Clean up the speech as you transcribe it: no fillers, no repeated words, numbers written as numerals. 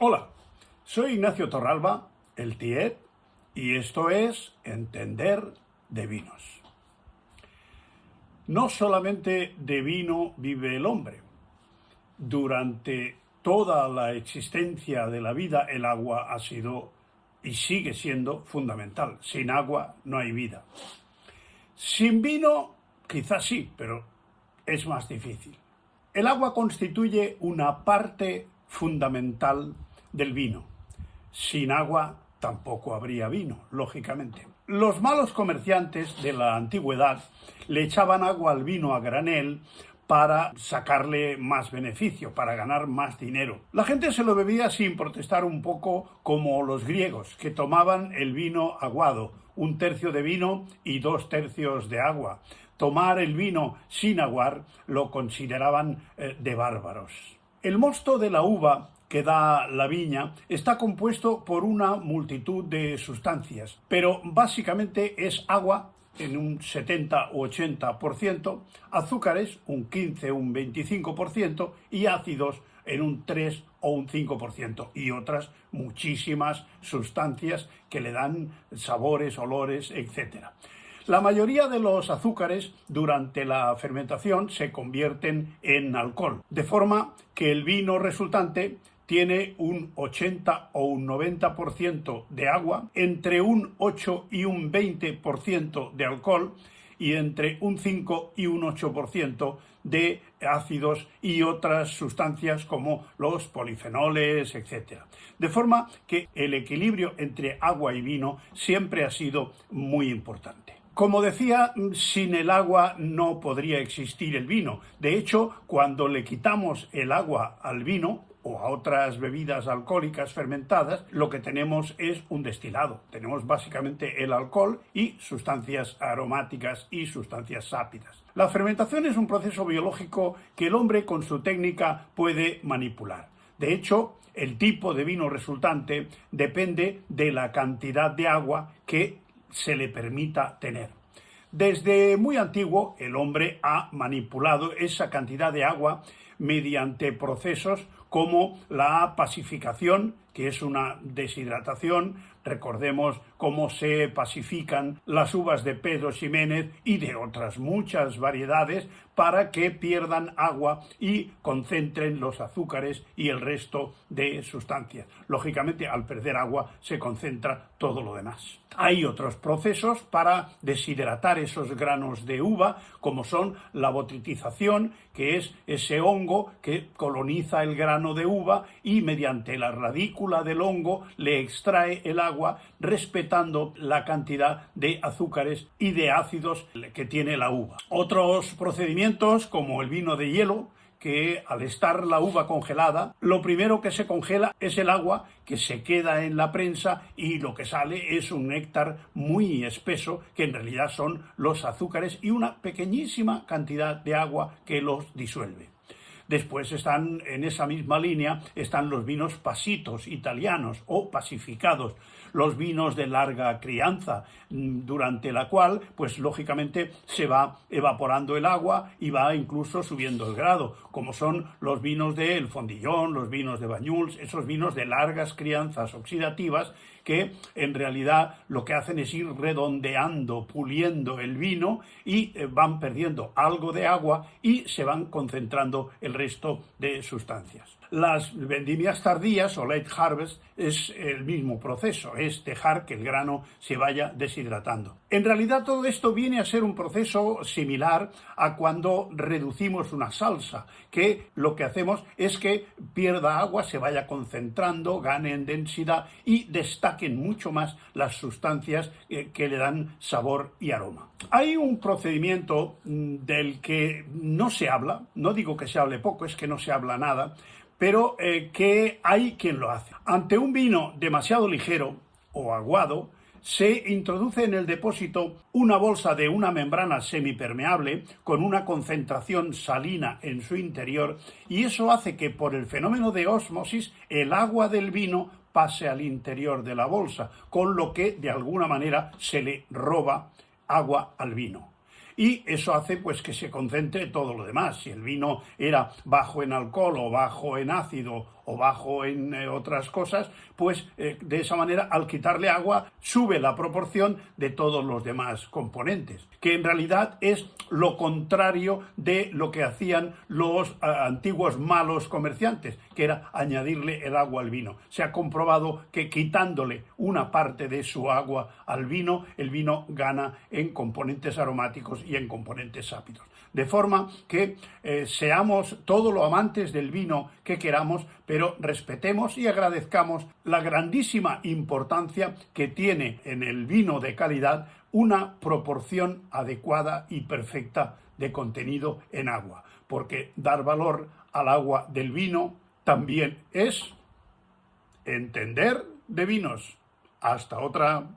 Hola, soy Ignacio Torralba, el Tiet, y esto es Entender de Vinos. No solamente de vino vive el hombre. Durante toda la existencia de la vida, el agua ha sido y sigue siendo fundamental. Sin agua no hay vida. Sin vino, quizás sí, pero es más difícil. El agua constituye una parte fundamental del vino. Sin agua tampoco habría vino, lógicamente. Los malos comerciantes de la antigüedad le echaban agua al vino a granel para sacarle más beneficio, para ganar más dinero. La gente se lo bebía sin protestar, un poco como los griegos, que tomaban el vino aguado, 1/3 de vino y 2/3 de agua. Tomar el vino sin aguar lo consideraban de bárbaros. El mosto de la uva que da la viña está compuesto por una multitud de sustancias, pero básicamente es agua en un 70 u 80%, azúcares un 15 o un 25% y ácidos en un 3 o un 5%, y otras muchísimas sustancias que le dan sabores, olores, etc. La mayoría de los azúcares durante la fermentación se convierten en alcohol, de forma que el vino resultante tiene un 80 o un 90% de agua, entre un 8 y un 20% de alcohol y entre un 5 y un 8% de ácidos y otras sustancias como los polifenoles, etc. De forma que el equilibrio entre agua y vino siempre ha sido muy importante. Como decía, sin el agua no podría existir el vino. De hecho, cuando le quitamos el agua al vino o a otras bebidas alcohólicas fermentadas, lo que tenemos es un destilado. Tenemos básicamente el alcohol y sustancias aromáticas y sustancias sápidas. La fermentación es un proceso biológico que el hombre con su técnica puede manipular. De hecho, el tipo de vino resultante depende de la cantidad de agua que se le permita tener. Desde muy antiguo, el hombre ha manipulado esa cantidad de agua mediante procesos como la pasificación, que es una deshidratación. Recordemos cómo se pasifican las uvas de Pedro Ximénez y de otras muchas variedades para que pierdan agua y concentren los azúcares y el resto de sustancias. Lógicamente, al perder agua se concentra todo lo demás. Hay otros procesos para deshidratar esos granos de uva, como son la botritización, que es ese hongo que coloniza el grano de uva y mediante la radícula del hongo le extrae el agua, respetando la cantidad de azúcares y de ácidos que tiene la uva. Otros procedimientos, como el vino de hielo, que al estar la uva congelada, lo primero que se congela es el agua que se queda en la prensa y lo que sale es un néctar muy espeso, que en realidad son los azúcares y una pequeñísima cantidad de agua que los disuelve. Después están en esa misma línea están los vinos pasitos italianos o pasificados, los vinos de larga crianza, durante la cual, pues lógicamente se va evaporando el agua y va incluso subiendo el grado, como son los vinos de El Fondillón, los vinos de Banyuls, esos vinos de largas crianzas oxidativas que en realidad lo que hacen es ir redondeando, puliendo el vino y van perdiendo algo de agua y se van concentrando el resto de sustancias. Las vendimias tardías o late harvest es el mismo proceso, es dejar que el grano se vaya deshidratando. En realidad todo esto viene a ser un proceso similar a cuando reducimos una salsa, que lo que hacemos es que pierda agua, se vaya concentrando, gane en densidad y destaquen mucho más las sustancias que le dan sabor y aroma. Hay un procedimiento del que no se habla, no digo que se hable poco, es que no se habla nada, pero que hay quien lo hace. Ante un vino demasiado ligero o aguado, se introduce en el depósito una bolsa de una membrana semipermeable con una concentración salina en su interior, y eso hace que por el fenómeno de ósmosis el agua del vino pase al interior de la bolsa, con lo que de alguna manera se le roba agua al vino. Y eso hace pues que se concentre todo lo demás. Si el vino era bajo en alcohol o bajo en ácido o bajo en otras cosas, pues de esa manera, al quitarle agua, sube la proporción de todos los demás componentes, que en realidad es lo contrario de lo que hacían los antiguos malos comerciantes, que era añadirle el agua al vino. Se ha comprobado que quitándole una parte de su agua al vino, el vino gana en componentes aromáticos y en componentes sápidos. De forma que seamos todos los amantes del vino que queramos, pero respetemos y agradezcamos la grandísima importancia que tiene en el vino de calidad una proporción adecuada y perfecta de contenido en agua, porque dar valor al agua del vino también es entender de vinos. Hasta otra.